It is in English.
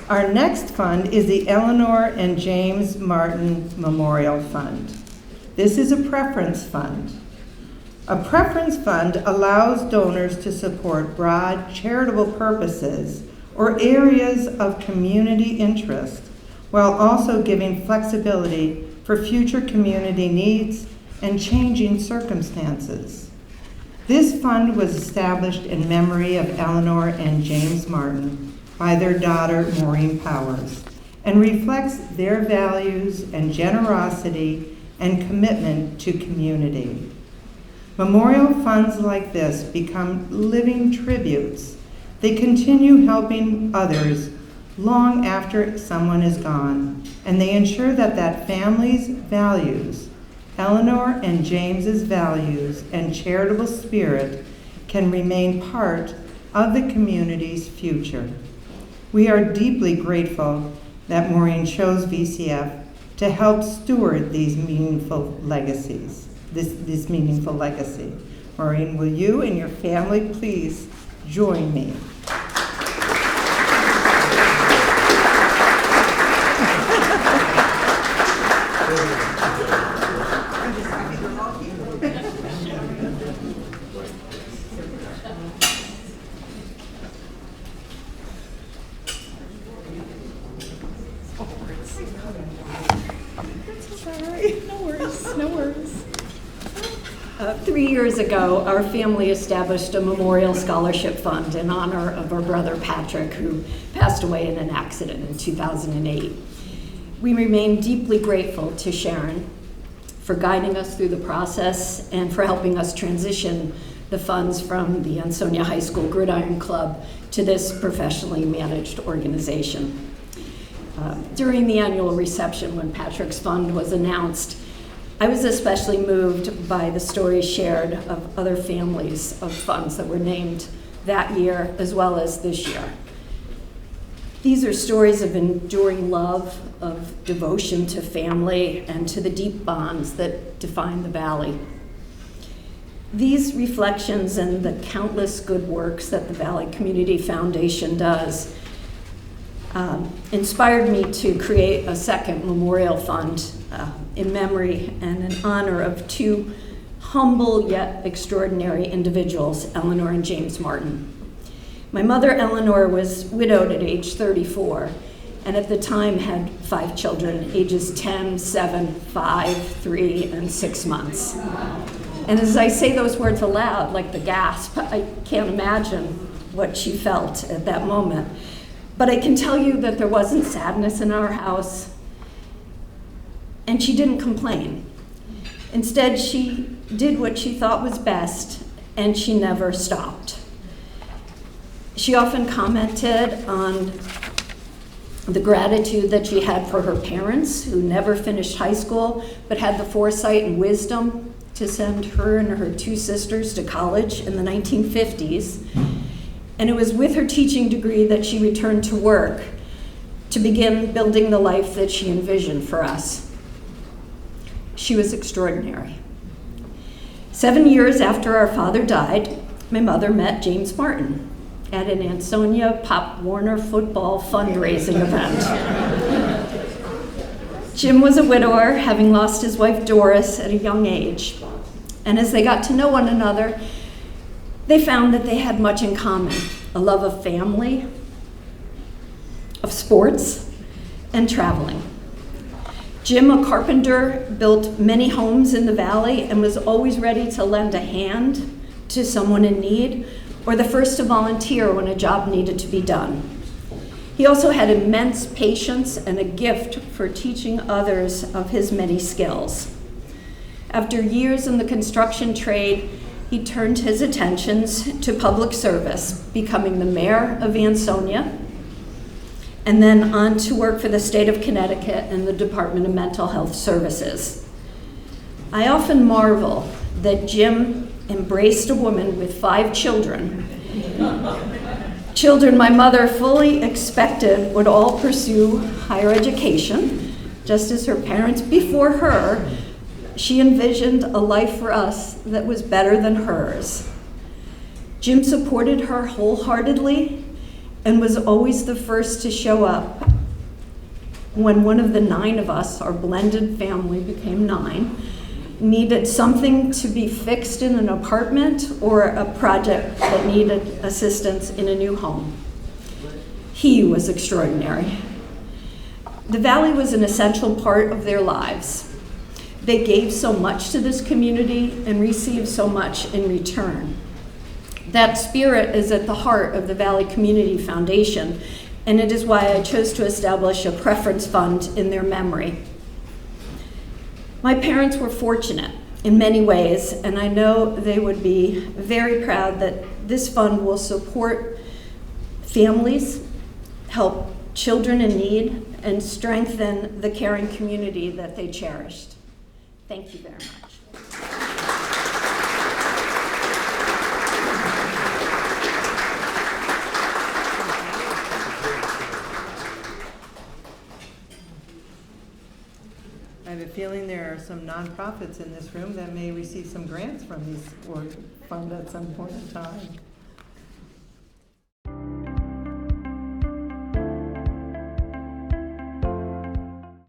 Our next fund is the Eleanor and James Martin Memorial Fund. This is a preference fund. A preference fund allows donors to support broad charitable purposes or areas of community interest, while also giving flexibility for future community needs and changing circumstances. This fund was established in memory of Eleanor and James Martin by their daughter, Maureen Powers, and reflects their values and generosity and commitment to community. Memorial funds like this become living tributes. They continue helping others long after someone is gone, and they ensure that that family's values, Eleanor and James's values and charitable spirit, can remain part of the community's future. We are deeply grateful that Maureen chose VCF to help steward these meaningful legacies, this meaningful legacy. Maureen, will you and your family please join me? No worries. 3 years ago, our family established a memorial scholarship fund in honor of our brother Patrick, who passed away in an accident in 2008. We remain deeply grateful to Sharon for guiding us through the process and for helping us transition the funds from the Ansonia High School Gridiron Club to this professionally managed organization. During the annual reception when Patrick's fund was announced, I was especially moved by the stories shared of other families of funds that were named that year as well as this year. These are stories of enduring love, of devotion to family, and to the deep bonds that define the Valley. These reflections and the countless good works that the Valley Community Foundation does inspired me to create a second memorial fund in memory and in honor of two humble yet extraordinary individuals, Eleanor and James Martin. My mother, Eleanor, was widowed at age 34, and at the time had 5 children, ages 10, 7, 5, 3, and 6 months. And as I say those words aloud, like the gasp, I can't imagine what she felt at that moment. But I can tell you that there wasn't sadness in our house, and she didn't complain. Instead, she did what she thought was best, and she never stopped. She often commented on the gratitude that she had for her parents, who never finished high school, but had the foresight and wisdom to send her and her 2 sisters to college in the 1950s. And it was with her teaching degree that she returned to work to begin building the life that she envisioned for us. She was extraordinary. 7 years after our father died, my mother met James Martin at an Ansonia Pop Warner football fundraising event. Jim was a widower, having lost his wife Doris at a young age. And as they got to know one another, they found that they had much in common: a love of family, of sports, and traveling. Jim, a carpenter, built many homes in the Valley and was always ready to lend a hand to someone in need, or the first to volunteer when a job needed to be done. He also had immense patience and a gift for teaching others of his many skills. After years in the construction trade, he turned his attentions to public service, becoming the mayor of Ansonia, and then on to work for the state of Connecticut and the Department of Mental Health Services. I often marvel that Jim embraced a woman with 5 children, children my mother fully expected would all pursue higher education, just as her parents before her. She envisioned a life for us that was better than hers. Jim supported her wholeheartedly and was always the first to show up when one of the 9 of us, our blended family became 9, needed something to be fixed in an apartment or a project that needed assistance in a new home. He was extraordinary. The Valley was an essential part of their lives. They gave so much to this community and received so much in return. That spirit is at the heart of the Valley Community Foundation, and it is why I chose to establish a preference fund in their memory. My parents were fortunate in many ways, and I know they would be very proud that this fund will support families, help children in need, and strengthen the caring community that they cherished. Thank you very much. I have a feeling there are some nonprofits in this room that may receive some grants from these or fund at some point in time.